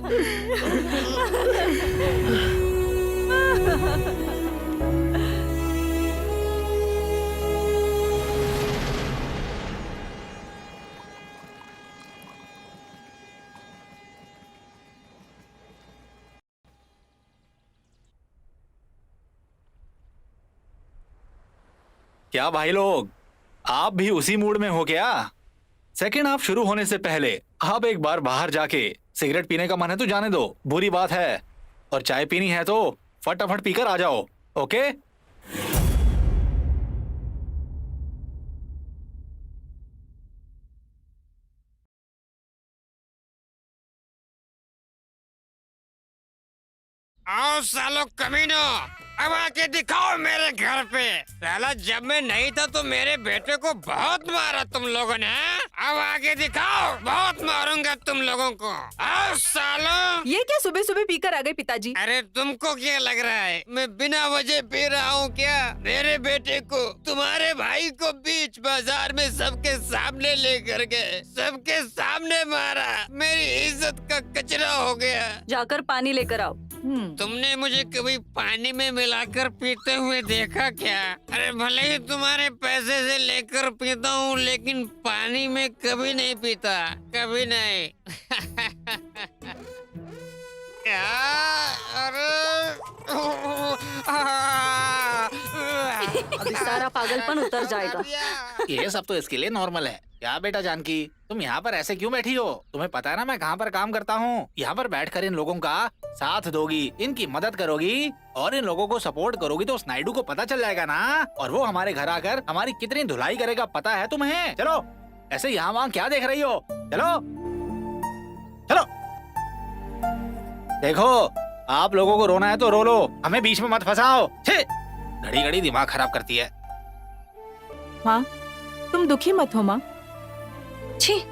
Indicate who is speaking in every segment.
Speaker 1: क्या भाई लोग, आप भी उसी मूड में हो क्या? सेकंड हाफ शुरू होने से पहले आप एक बार बाहर जाके सिगरेट पीने का मन है तो जाने दो, बुरी बात है। और चाय पीनी है तो फटाफट पीकर आ जाओ, ओके?
Speaker 2: आओ सालो कमीनो, अब आके दिखाओ मेरे घर पे। साला जब मैं नहीं था तो मेरे बेटे को बहुत मारा तुम लोगों ने। अब आके दिखाओ, बहुत मारूंगा तुम लोगों को। आओ सालो।
Speaker 3: ये क्या सुबह सुबह पीकर आ गए पिताजी?
Speaker 2: अरे तुमको क्या लग रहा है मैं बिना वजह पी रहा हूँ क्या? मेरे बेटे को तुम्हारे भाई को बीच बाजार में सबके सामने लेकर गए, सबके सामने मारा, मेरी इज्जत का कचरा हो गया।
Speaker 3: जाकर पानी लेकर आओ।
Speaker 2: तुमने मुझे कभी पानी में मिलाकर पीते हुए देखा क्या? अरे भले ही तुम्हारे पैसे से लेकर पीता हूँ लेकिन पानी में कभी नहीं पीता, कभी नहीं। क्या? अरे
Speaker 3: अभी सारा पागलपन उतर जाएगा।
Speaker 1: ये सब तो इसके लिए नॉर्मल है। क्या बेटा जानकी, तुम यहाँ पर ऐसे क्यों बैठी हो? तुम्हें पता है ना मैं कहाँ पर काम करता हूँ। यहाँ पर बैठकर इन लोगों का साथ दोगी, इनकी मदद करोगी और इन लोगों को सपोर्ट करोगी तो उस नायडू को पता चल जाएगा ना, और वो हमारे घर आकर हमारी कितनी धुलाई करेगा पता है तुम्हें। चलो, ऐसे यहाँ वहाँ क्या देख रही हो? चलो चलो। देखो, आप लोगों को रोना है तो रो लो, हमें बीच में मत फंसाओ। घड़ी घड़ी दिमाग खराब करती है।
Speaker 3: माँ, तुम दुखी मत हो माँ।
Speaker 4: छी,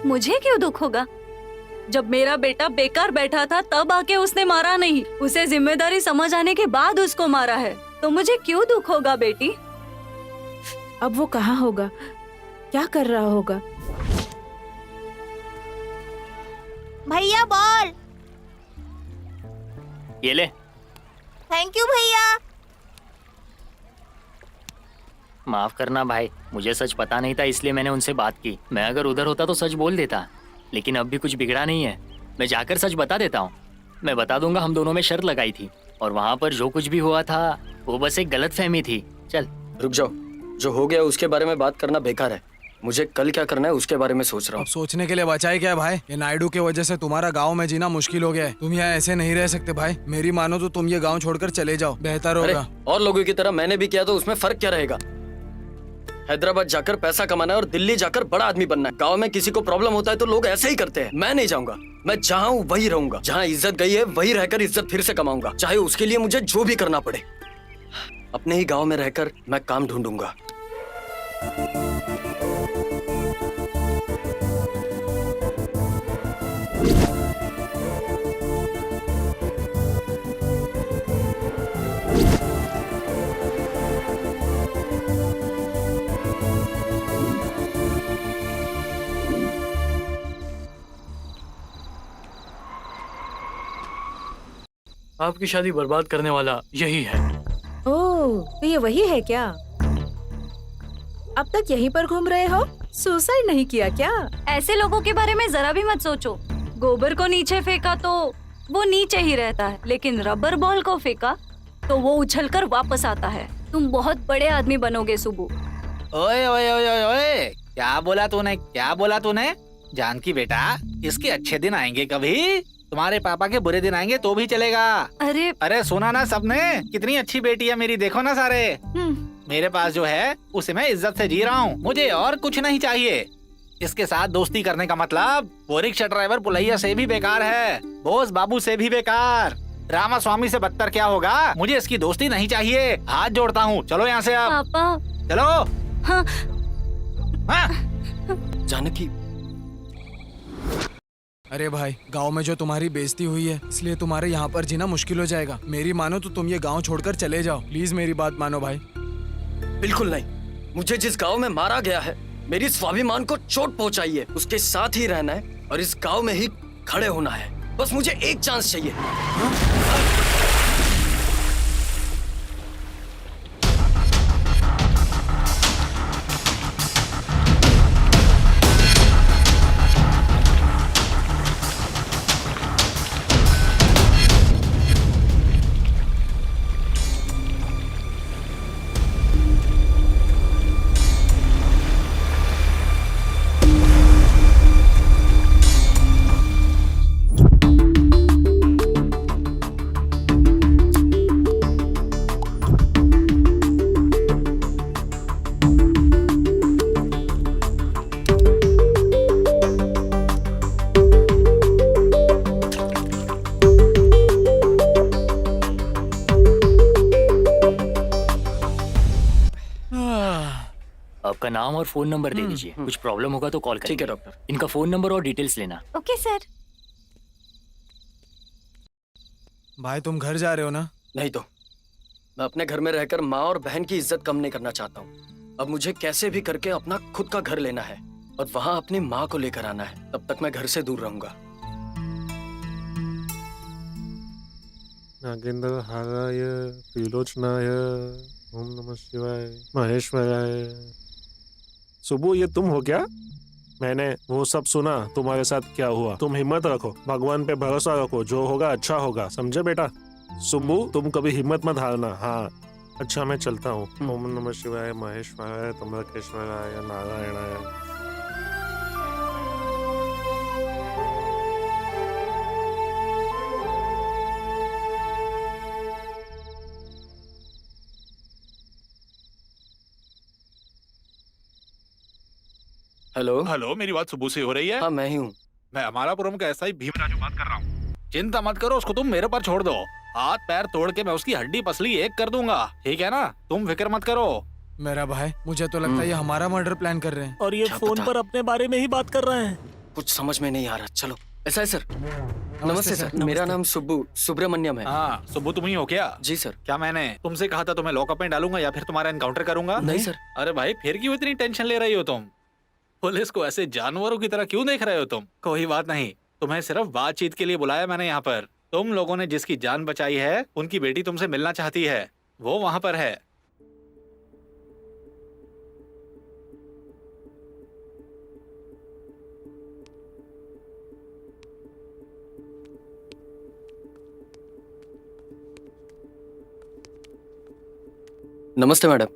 Speaker 4: मुझे क्यों दुख होगा? जब मेरा बेटा बेकार बैठा था तब आके उसने मारा नहीं, उसे जिम्मेदारी समझ आने के बाद उसको मारा है, तो मुझे क्यों दुख होगा बेटी?
Speaker 3: अब वो कहाँ होगा, क्या कर रहा होगा?
Speaker 5: भैया बॉल।
Speaker 6: ये ले।
Speaker 5: थैंक यू भैया।
Speaker 6: माफ करना भाई, मुझे सच पता नहीं था इसलिए मैंने उनसे बात की। मैं अगर उधर होता तो सच बोल देता, लेकिन अब भी कुछ बिगड़ा नहीं है। मैं जाकर सच बता देता हूँ। मैं बता दूंगा हम दोनों में शर्त लगाई थी और वहाँ पर जो कुछ भी हुआ था वो बस एक गलतफहमी थी। चल
Speaker 7: रुक जाओ, जो हो गया उसके बारे में बात करना बेकार है। मुझे कल क्या करना है उसके बारे में सोच रहा हूँ।
Speaker 8: अब सोचने के लिए बचा है क्या भाई? ये नायडू के वजह से तुम्हारा गांव में जीना मुश्किल हो गया है। तुम यहाँ ऐसे नहीं रह सकते भाई। मेरी मानो तो तुम ये गांव छोड़कर चले जाओ, बेहतर होगा।
Speaker 7: और लोगों की तरह मैंने भी किया तो उसमें फर्क क्या रहेगा? हैदराबाद जाकर पैसा कमाना है और दिल्ली जाकर बड़ा आदमी बनना है। गांव में किसी को प्रॉब्लम होता है तो लोग ऐसे ही करते हैं। मैं नहीं जाऊंगा। मैं जहाँ हूँ वही रहूंगा। जहाँ इज्जत गई है वही रहकर इज्जत फिर से कमाऊंगा, चाहे उसके लिए मुझे जो भी करना पड़े। अपने ही गाँव में रहकर मैं काम ढूंढूंगा।
Speaker 9: आपकी शादी बर्बाद करने वाला यही है।
Speaker 3: ओह, तो ये वही है क्या? अब तक यहीं पर घूम रहे हो? सुसाइड नहीं किया क्या?
Speaker 4: ऐसे लोगों के बारे में जरा भी मत सोचो। गोबर को नीचे फेंका तो वो नीचे ही रहता है, लेकिन रबर बॉल को फेंका तो वो उछलकर वापस आता है। तुम बहुत बड़े आदमी बनोगे सुबू।
Speaker 1: ओए ओए ओए ओए ओए, क्या बोला तूने? क्या बोला तूने? जानकी बेटा, इसके अच्छे दिन आएंगे कभी, तुम्हारे पापा के बुरे दिन आएंगे तो भी चलेगा। अरे सुना ना सबने, कितनी अच्छी बेटी है मेरी, देखो ना सारे। मेरे पास जो है उसे मैं इज्जत से जी रहा हूँ, मुझे और कुछ नहीं चाहिए। इसके साथ दोस्ती करने का मतलब वो रिक्शा ड्राइवर पुलैया से भी बेकार है, बोस बाबू से भी बेकार, रामा स्वामी से बदतर क्या होगा। मुझे इसकी दोस्ती नहीं चाहिए, हाथ जोड़ता हूँ। चलो यहाँ से आप।
Speaker 4: पापा।
Speaker 1: चलो।
Speaker 4: हाँ।
Speaker 1: हाँ।
Speaker 7: जानकी।
Speaker 8: अरे भाई, गांव में जो तुम्हारी बेइज्जती हुई है इसलिए तुम्हारे यहाँ पर जीना मुश्किल हो जाएगा। मेरी मानो तो तुम ये गांव छोड़कर चले जाओ, प्लीज मेरी बात मानो भाई।
Speaker 7: बिल्कुल नहीं। मुझे जिस गांव में मारा गया है, मेरी स्वाभिमान को चोट पहुंचाई है, उसके साथ ही रहना है और इस गांव में ही खड़े होना है। बस मुझे एक चांस चाहिए।
Speaker 6: आपका नाम और फोन नंबर दे दीजिए, कुछ प्रॉब्लम होगा तो कॉल
Speaker 7: ठीक है
Speaker 6: करेंगे।
Speaker 7: डॉक्टर।
Speaker 6: इनका फोन नंबर और डिटेल्स लेना।
Speaker 4: Okay sir.
Speaker 8: भाई तुम घर जा रहे हो ना?
Speaker 7: नहीं तो मैं अपने घर में रहकर माँ और बहन की इज्जत कम नहीं करना चाहता हूँ। अब मुझे कैसे भी करके अपना खुद का घर लेना है और वहाँ अपनी माँ को लेकर आना है। तब तक मैं घर से दूर रहूंगा।
Speaker 10: नागेंद्र हाराय त्रिलोचनाय ओम नमः शिवाय महेश्वराय। सुबह ये तुम हो क्या? मैंने वो सब सुना तुम्हारे साथ क्या हुआ। तुम हिम्मत रखो, भगवान पे भरोसा रखो, जो होगा अच्छा होगा, समझे बेटा? सुबह तुम कभी हिम्मत मत हारना। हाँ अच्छा मैं चलता हूँ। ओम नमः शिवाय महेश्वराय त्र्यंबकेश्वराय नारायणाय।
Speaker 7: हेलो।
Speaker 1: हेलो, मेरी बात सुबह से हो रही है?
Speaker 7: हाँ मैं ही हूँ।
Speaker 1: मैं अमरापुरम का एसआई भीमराजू बात कर रहा हूँ। चिंता मत करो, उसको तुम मेरे पर छोड़ दो। हाथ पैर तोड़ के मैं उसकी हड्डी पसली एक कर दूंगा, ठीक है ना? तुम फिक्र मत करो।
Speaker 8: मेरा भाई, मुझे तो लगता है ये हमारा मर्डर प्लान कर रहे हैं।
Speaker 9: और ये
Speaker 7: क्या
Speaker 9: फोन
Speaker 7: पता?
Speaker 9: पर अपने बारे में ही बात कर रहे हैं।
Speaker 7: कुछ समझ में नहीं आ रहा। चलो। ऐसा है सर। नमस्ते सर। मेरा नाम सुब्रमण्यम है।
Speaker 1: हाँ सुबह तुम ही हो क्या?
Speaker 7: जी सर।
Speaker 1: क्या मैंने तुमसे कहा था तुम्हें लॉकअप में डालूंगा या फिर तुम्हारा एनकाउंटर करूंगा?
Speaker 7: नहीं सर।
Speaker 1: अरे भाई फिर क्यों इतनी टेंशन ले रही हो तुम? पुलिस को ऐसे जानवरों की तरह क्यों देख रहे हो तुम? कोई बात नहीं, तुम्हें सिर्फ बातचीत के लिए बुलाया मैंने यहाँ पर। तुम लोगों ने जिसकी जान बचाई है उनकी बेटी तुमसे मिलना चाहती है, वो वहाँ पर है।
Speaker 7: नमस्ते मैडम।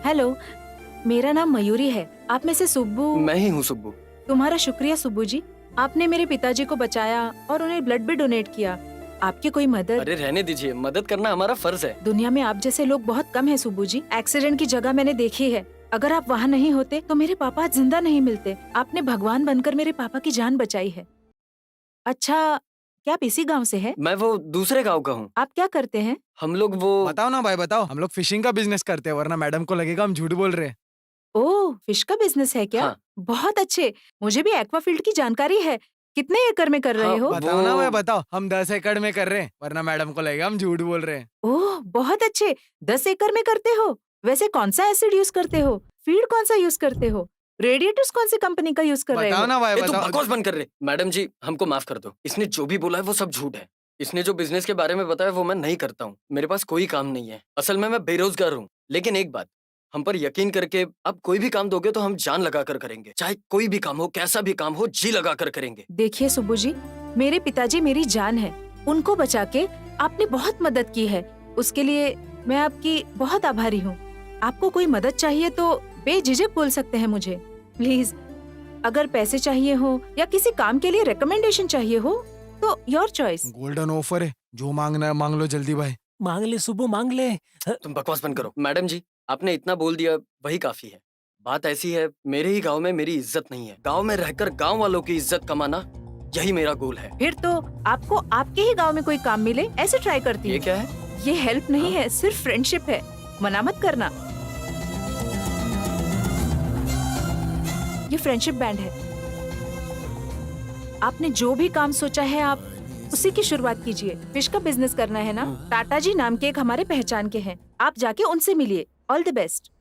Speaker 3: हेलो, मेरा नाम मयूरी है। आप में से सुब्बू?
Speaker 7: मैं ही हूँ सुब्बू।
Speaker 3: तुम्हारा शुक्रिया सुब्बू जी, आपने मेरे पिताजी को बचाया और उन्हें ब्लड भी डोनेट किया। आपकी कोई मदद?
Speaker 7: अरे रहने दीजिए, मदद करना हमारा फर्ज है।
Speaker 3: दुनिया में आप जैसे लोग बहुत कम हैं सुब्बू जी। एक्सीडेंट की जगह मैंने देखी है। अगर आप वहाँ नहीं होते तो मेरे पापा आज जिंदा नहीं मिलते। आपने भगवान बनकर मेरे पापा की जान बचाई है। अच्छा, क्या आप इसी गाँव से है?
Speaker 7: मैं वो दूसरे गांव का हूँ।
Speaker 3: आप क्या करते हैं?
Speaker 7: हम लोग वो
Speaker 8: बताओ ना भाई बताओ। हम लोग फिशिंग का बिजनेस करते हैं, वरना मैडम को लगेगा हम झूठ बोल रहे हैं।
Speaker 3: ओह, फिश का बिजनेस है क्या?
Speaker 7: हाँ।
Speaker 3: बहुत अच्छे। मुझे भी एक्वाफील्ड की जानकारी है। कितने एकड़ में कर रहे
Speaker 7: हाँ,
Speaker 3: हो?
Speaker 8: बताओ ना
Speaker 7: वो-
Speaker 8: भाई बताओ। हम 10 एकड़ में कर रहे हैं, वरना मैडम को लगेगा हम झूठ बोल रहे हैं।
Speaker 3: ओह, बहुत अच्छे। 10 एकड़ में करते हो? वैसे कौन सा एसिड यूज करते हो? फीड कौन सा यूज करते हो? रेडिएटर्स कौन सी कंपनी का यूज कर रहे
Speaker 8: बताओ
Speaker 3: हो?
Speaker 8: ना भाई
Speaker 7: ए, तुम
Speaker 8: बताओ।
Speaker 7: बकवास बंद कर रहे। मैडम जी हमको माफ कर दो। इसने जो भी बोला है वो सब झूठ है। इसने जो बिजनेस के बारे में बताया वो मैं नहीं करता हूँ। मेरे पास कोई काम नहीं है। असल में मैं बेरोजगार हूँ। लेकिन एक बात, हम पर यकीन करके आप कोई भी काम दोगे तो हम जान लगा कर करेंगे। चाहे कोई भी काम हो, कैसा भी काम हो, जी लगा कर करेंगे।
Speaker 3: देखिए सुब्बू जी, मेरे पिताजी मेरी जान है। उनको बचा के आपने बहुत मदद की है। उसके लिए मैं आपकी बहुत आभारी हूँ। आपको कोई मदद चाहिए तो बेझिझक बोल सकते हैं मुझे। प्लीज, अगर पैसे चाहिए हो या किसी काम के लिए रिकमेंडेशन चाहिए हो तो योर चॉइस।
Speaker 8: गोल्डन ऑफर है, जो मांगना है मांग लो जल्दी भाई।
Speaker 9: मांग ले सुबह, मांग ले।
Speaker 7: तुम बकवास बंद करो। मैडम जी आपने इतना बोल दिया वही काफी है। बात ऐसी है, मेरे ही गांव में मेरी इज्जत नहीं है। गांव में रहकर गांव वालों की इज्जत कमाना, यही मेरा गोल है।
Speaker 3: फिर तो आपको आपके ही गांव में कोई काम मिले ऐसे ट्राई करती
Speaker 7: ये
Speaker 3: हूँ।
Speaker 7: क्या है?
Speaker 3: ये हेल्प नहीं है, सिर्फ फ्रेंडशिप है। मना मत करना। ये फ्रेंडशिप बैंड है। आपने जो भी काम सोचा है आप उसी की शुरुआत कीजिए। फिश का बिजनेस करना है ना? टाटा जी नाम के एक हमारे पहचान के हैं। आप जाके उनसे मिलिए। All the best.